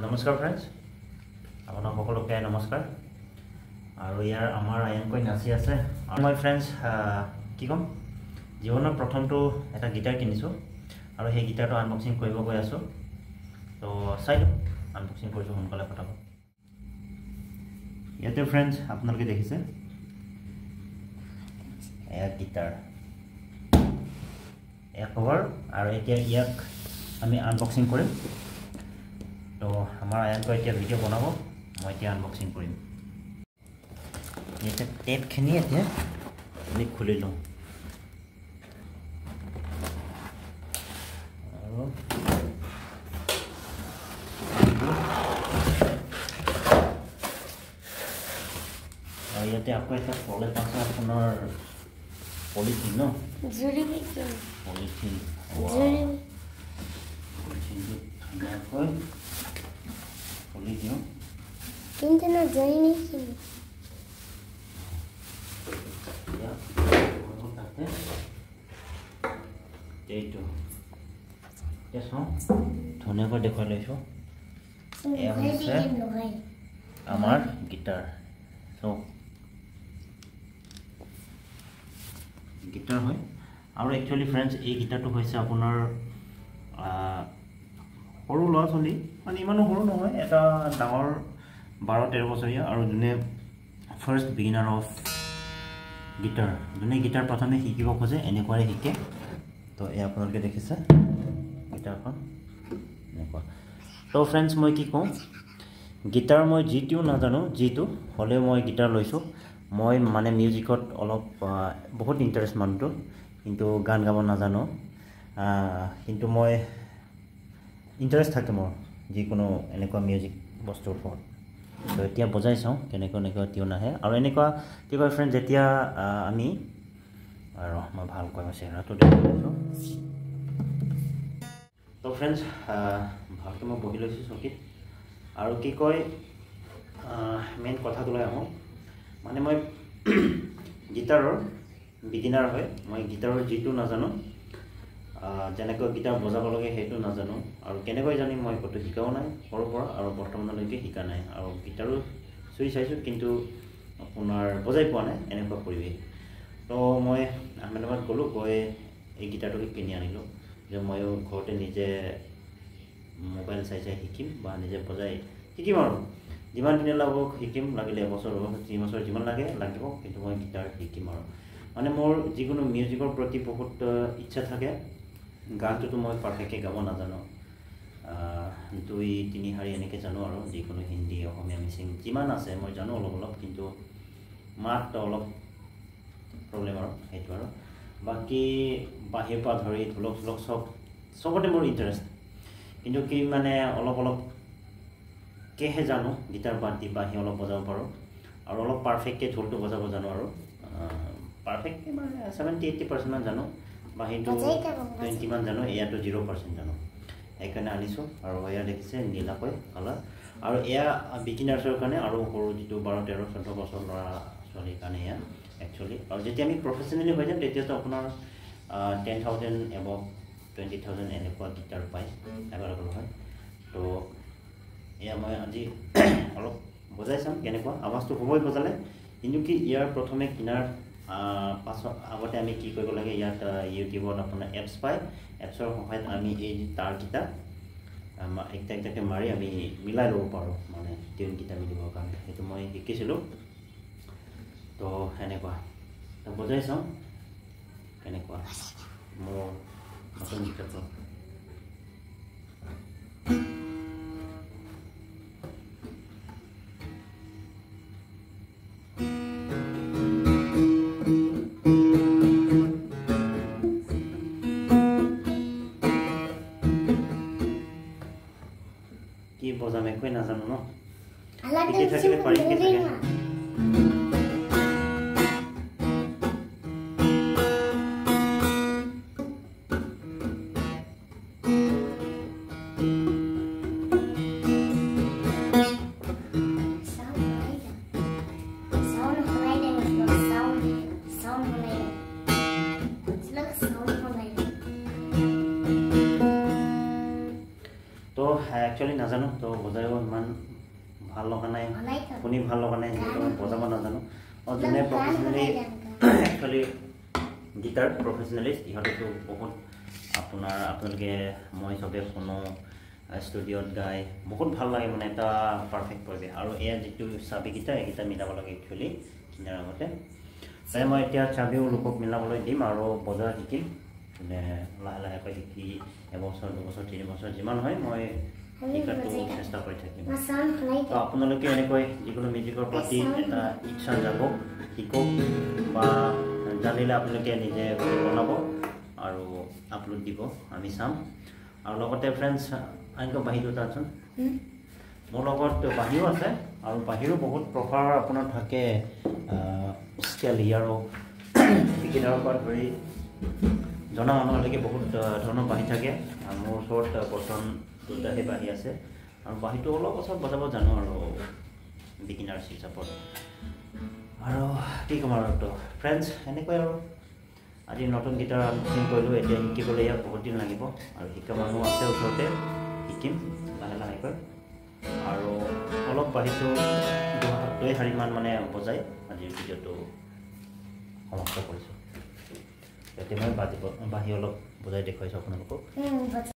নমস্কাৰ ফ্ৰেণ্ডছ, আপোনাক সকলোকে নমস্কাৰ। আৰু ইয়াৰ আমাৰ আয়নকৈ নাচি আছে। আৰু মই ফ্ৰেণ্ডছ কি ক'ম, জীৱনৰ প্ৰথমটো এটা গিটাৰ কিনিছোঁ আৰু সেই গিটাৰটো আনবক্সিং কৰিব গৈ আছোঁ। তো চাই লওক, আনবক্সিং কৰিছোঁ সোনকালে ফটাফট। ইয়াতে ফ্ৰেণ্ডছ আপোনালোকে দেখিছে এয়া গিটাৰ, এয়া কভাৰ। আৰু এতিয়া ইয়াক আমি আনবক্সিং কৰিম। তো আমাৰ আয়নকৈ এতিয়া ভিডিঅ' বনাব, মই এতিয়া আনবক্সিং কৰিম। এতিয়া টেপখিনি এতিয়া আমি খুলি লওঁ। আৰু ইয়াতে আকৌ এটা প্ৰলেপ আছে আপোনাৰ পলিথিন ন, পলিথিন পলিথিনটো ধুনীয়াকৈ খুলি দিওঁ। কিন্তু না জৰি নেকি এইটো এতিয়া চাওঁ, ধুনীয়াকৈ দেখুৱাই লৈছোঁ। এয়া হৈছে আমাৰ গিটাৰ। চাওক, গিটাৰ হয়। আৰু একচুৱেলি ফ্ৰেণ্ডছ, এই গিটাৰটো হৈছে আপোনাৰ সৰু ল'ৰা ছোৱালী, মানে ইমানো সৰু নহয়, এটা ডাঙৰ 12-13 বছৰীয়া, আৰু যোনে ফাৰ্ষ্ট বিগিনাৰ অফ গিটাৰ, যোনে গিটাৰ প্ৰথমে শিকিব খোজে এনেকুৱাই শিকে। তো এই আপোনালোকে দেখিছে গিটাৰখন এনেকুৱা। তো ফ্ৰেণ্ডছ, মই কি কওঁ, গিটাৰ মই যিটো নাজানো, যিটো হ'লেও মই গিটাৰ লৈছোঁ। মই মানে মিউজিকত অলপ বহুত ইণ্টাৰেষ্ট মানুহটো, কিন্তু গান গাব নাজানো। কিন্তু মই ইণ্টাৰেষ্ট থাকে মোৰ যিকোনো এনেকুৱা মিউজিক বস্তুৰ ওপৰত। তো এতিয়া বজাই চাওঁ কেনেকুৱা টিউন আহে। আৰু এনেকুৱা কি কয় ফ্ৰেণ্ড, যেতিয়া আমি আৰু মই ভালকৈ মই চেহেৰাটো দেখিছোঁ। তো ফ্ৰেণ্ডছ, ভালকৈ মই বহি লৈছোঁ চকীত। আৰু কি কয়, মেইন কথাটোলৈ আহোঁ। মানে মই গিটাৰৰ বিগিনাৰ হয়, মই গিটাৰৰ যিটো নাজানো, যেনেকৈ গিটাৰ বজাব লাগে সেইটো নাজানো। আৰু কেনেকৈ জানিম, মই ক'তো শিকাও নাই সৰুৰ পৰা, আৰু বৰ্তমানলৈকে শিকা নাই। আৰু গিটাৰো চুই চাইছোঁ, কিন্তু আপোনাৰ বজাই পোৱা নাই এনেকুৱা পৰিৱেশ। তো মই আহমেদাবাদ গ'লোঁ, গৈ এই গিটাৰটোকে কিনি আনিলোঁ, যে ময়ো ঘৰতে নিজে মোবাইল চাই শিকিম, বা নিজে বজাই শিকিম। আৰু যিমান দিনে লাগক শিকিম, লাগিলে এবছৰ 3 বছৰ যিমান লাগিব, কিন্তু মই গিটাৰ শিকিম। আৰু মানে মোৰ যিকোনো মিউজিকৰ প্ৰতি বহুত ইচ্ছা থাকে। গানটোতো মই পাৰফেক্টকৈ গাব নাজানো, 2-3 শাৰী এনেকৈ জানো। আৰু যিকোনো হিন্দী, অসমীয়া, মিচিং যিমান আছে মই জানো অলপ, কিন্তু মাত অলপ প্ৰব্লেম আৰু সেইটো। আৰু বাকী বাহিৰৰ পৰা ধৰি ঢোলক চবতে মোৰ ইণ্টাৰেষ্ট, কিন্তু কি মানে অলপকেহে জানো। গিটাৰ বাদ দি বাঁহী অলপ বজাব পাৰোঁ, আৰু অলপ পাৰফেক্টকৈ ঢোলটো বজাব জানো। আৰু পাৰফেক্টকৈ মানে 70-80% মান জানো, বাঁহীটো 20 মান জানো, এয়াতো 0% জানো। সেইকাৰণে আনিছোঁ। আৰু এয়া দেখিছে নীলাকৈ কালাৰ। আৰু এয়া বিগিনাৰ্ছৰ কাৰণে, আৰু সৰু যিটো 12-13-14 বছৰ ল'ৰা ছোৱালীৰ কাৰণে এয়া একচুৱেলি। আৰু যেতিয়া আমি প্ৰফেচনেলি হৈ যাম, তেতিয়াতো আপোনাৰ 10,000 এবভ 20,000 এনেকুৱা গিটাৰ পায়, এভেইলেবল হয়। তো এয়া মই আজি অলপ বজাই চাম কেনেকুৱা আৱাজটো হ'বই বজালে। কিন্তু কি, ইয়াৰ প্ৰথমে কিনাৰ পাছত আগতে আমি কি কৰিব লাগে, ইয়াত ইউটিউবত আপোনাৰ এপছ পায়। এপছৰ সহায়ত আমি এই তাৰকেইটা একটাকৈ মাৰি আমি মিলাই ল'ব পাৰোঁ, মানে টিউনকেইটা মিলিবৰ কাৰণে। সেইটো মই শিকিছিলোঁ। তো সেনেকুৱা, তো বজাই চাওঁ কেনেকুৱা মোৰ নতুন গিটাৰটো। কি বজাম একোৱে নাজানো ন, শিকি থাকিলে পাৰিম কি থাকে। একচুৱেলি নাজানো তো বজাইও ইমান ভাল লগা নাই শুনি ভাল লগা নাই যিহেতু মই বজাব নাজানো আৰু যোনে প্ৰফেচনেলি একচুৱেলি গিটাৰ প্ৰফেচনেলিষ্ট ইহঁতেতো বহুত আপোনালোকে মই চবে শুনো ষ্টুডিঅ'ত গাই বহুত ভাল লাগে মানে এটা পাৰফেক্ট পৰিৱেশ আৰু এয়া যিটো চাবিকেইটা এইকেইটা মিলাব লাগে একচুৱেলি কিনাৰ আগতে তাই মই এতিয়া চাবিও লোকক মিলাবলৈ দিম আৰু বজাৰ শিকিম মানে লাহে লাহেকৈ শিকি এবছৰ 2 বছৰ 3 বছৰ যিমান হয় মই শিকাটো চেষ্টা কৰি থাকিম তো আপোনালোকে এনেকৈ যিকোনো মিউজিকৰ প্ৰতি এটা ইচ্ছা জাগক শিকক বা জানিলে আপোনালোকে নিজে বনাব আৰু আপলোড দিব আমি চাম আৰু লগতে ফ্ৰেণ্ডছ আনকৈ বাহি দুটা আছোন মোৰ লগত বাহিও আছে আৰু বাহিৰো বহুত প্ৰকাৰ আপোনাৰ থাকে স্কেল আৰু বিগিনাৰৰ পৰা ধৰি জনা মানুহলৈকে বহুত ধৰণৰ বাহি থাকে মোৰ ওচৰত বৰ্তমান দুটাহে বাহি আছে আৰু বাহিটো অলপ ওচৰত বজাব জানো আৰু বিগিনাৰ্ছ হিচাপত আৰু কি ক'ম আৰু তো ফ্ৰেণ্ডছ এনেকৈ আৰু আজি নতুন গীটাৰ আনবক্সিং কৰিলোঁ এতিয়া শিকিবলৈ ইয়াত বহুত দিন লাগিব আৰু শিকা মানুহ আছে ওচৰতে শিকিম লাহে লাহেকৈ আৰু অলপ বাহিটো 2-4 মান মানে বজাই আজিৰ ভিডিঅ'টো সমাপ্ত কৰিছোঁ এতিয়া মই বাহি অলপ বজাই দেখুৱাইছোঁ আপোনালোকক